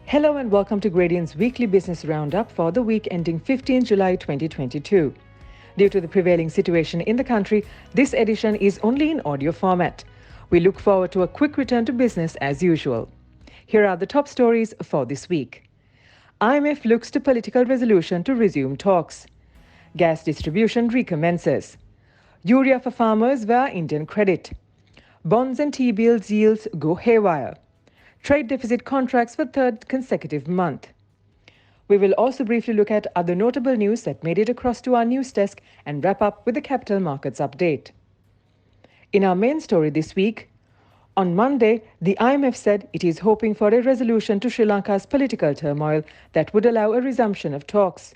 Hello and welcome to Gradient's weekly business roundup for the week ending 15 July 2022. Due to the prevailing situation in the country, this edition is only in audio format. We look forward to a quick return to business as usual. Here are the top stories for this week. IMF looks to political resolution to resume talks. Gas distribution recommences. Urea for farmers via Indian credit. Bonds and T-bills yields go haywire. Trade deficit contracts for third consecutive month. We will also briefly look at other notable news that made it across to our news desk and wrap up with the capital markets update. In our main story this week, on Monday, the IMF said it is hoping for a resolution to Sri Lanka's political turmoil that would allow a resumption of talks.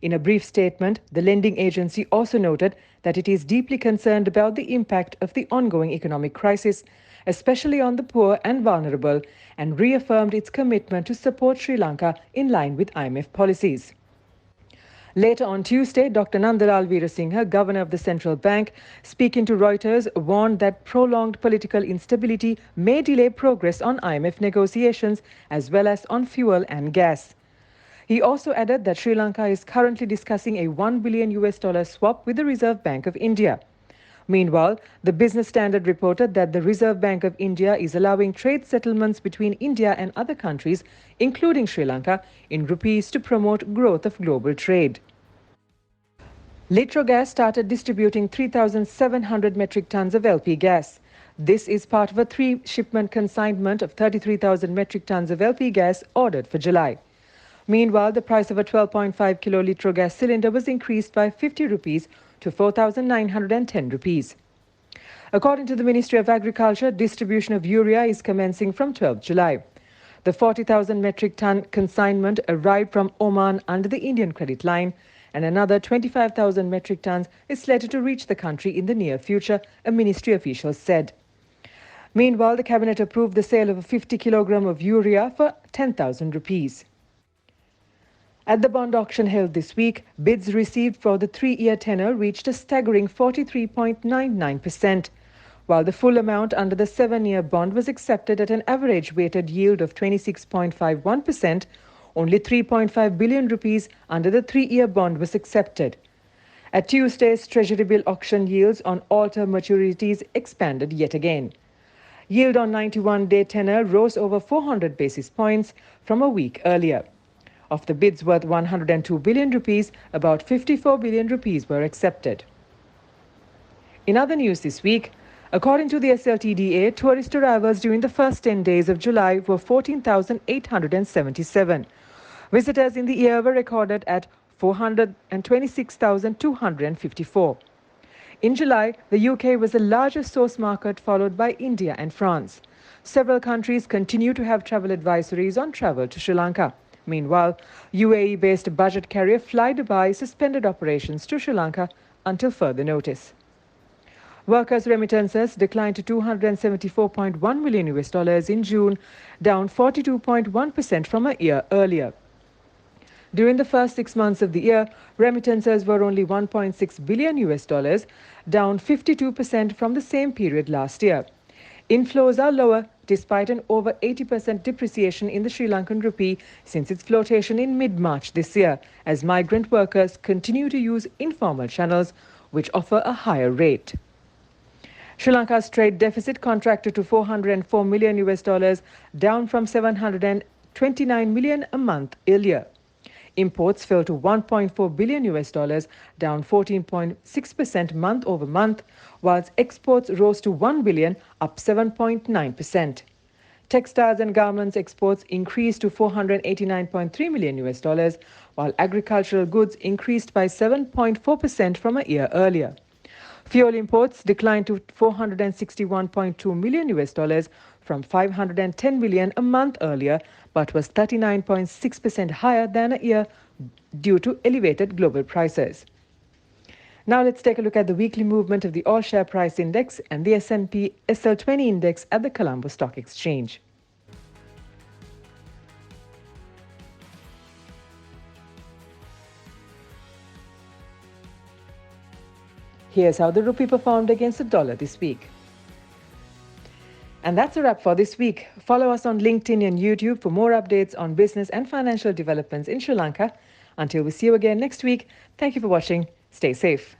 In a brief statement, the lending agency also noted that it is deeply concerned about the impact of the ongoing economic crisis, especially on the poor and vulnerable, and reaffirmed its commitment to support Sri Lanka in line with IMF policies. Later on Tuesday, Dr. Nandalal Veerasinghe, governor of the central bank, speaking to Reuters, warned that prolonged political instability may delay progress on IMF negotiations as well as on fuel and gas. He also added that Sri Lanka is currently discussing a $1 billion swap with the Reserve Bank of India. Meanwhile, the Business Standard reported that the Reserve Bank of India is allowing trade settlements between India and other countries, including Sri Lanka, in rupees to promote growth of global trade. Litrogas started distributing 3,700 metric tons of LP gas. This is part of a three-shipment consignment of 33,000 metric tons of LP gas ordered for July. Meanwhile, the price of a 12.5 kilo Litrogas cylinder was increased by 50 rupees to 4,910 rupees. According to the Ministry of Agriculture, distribution of urea is commencing from 12 July. The 40,000 metric ton consignment arrived from Oman under the Indian credit line, and another 25,000 metric tons is slated to reach the country in the near future, a ministry official said. Meanwhile, the cabinet approved the sale of a 50 kilogram of urea for 10,000 rupees. At the bond auction held this week, bids received for the 3-year tenor reached a staggering 43.99%, while the full amount under the 7-year bond was accepted at an average weighted yield of 26.51%. Only 3.5 billion rupees under the 3-year bond was accepted. At Tuesday's Treasury bill auction, yields on all term maturities expanded yet again. Yield on 91-day tenor rose over 400 basis points from a week earlier. Of the bids worth 102 billion rupees, about 54 billion rupees were accepted. In other news this week, according to the SLTDA, tourist arrivals during the first 10 days of July were 14,877. Visitors in the year were recorded at 426,254. In July, the UK was the largest source market, followed by India and France. Several countries continue to have travel advisories on travel to Sri Lanka. Meanwhile, UAE-based budget carrier Fly Dubai suspended operations to Sri Lanka until further notice. Workers' remittances declined to $274.1 million in June, down 42.1% from a year earlier. During the first 6 months of the year, remittances were only $1.6 billion, down 52% from the same period last year. Inflows are lower despite an over 80% depreciation in the Sri Lankan rupee since its flotation in mid-March this year, as migrant workers continue to use informal channels which offer a higher rate. Sri Lanka's trade deficit contracted to $404 million, down from $729 million a month earlier. Imports fell to $1.4 billion, down 14.6% month over month, whilst exports rose to $1 billion, up 7.9%. Textiles and garments exports increased to $489.3 million, while agricultural goods increased by 7.4% from a year earlier. Fuel imports declined to $461.2 million from $510 million a month earlier, but was 39.6% higher than a year due to elevated global prices. Now let's take a look at the weekly movement of the All Share Price Index and the S&P SL20 Index at the Colombo Stock Exchange. Here's how the rupee performed against the dollar this week. And that's a wrap for this week. Follow us on LinkedIn and YouTube for more updates on business and financial developments in Sri Lanka. Until we see you again next week, thank you for watching. Stay safe.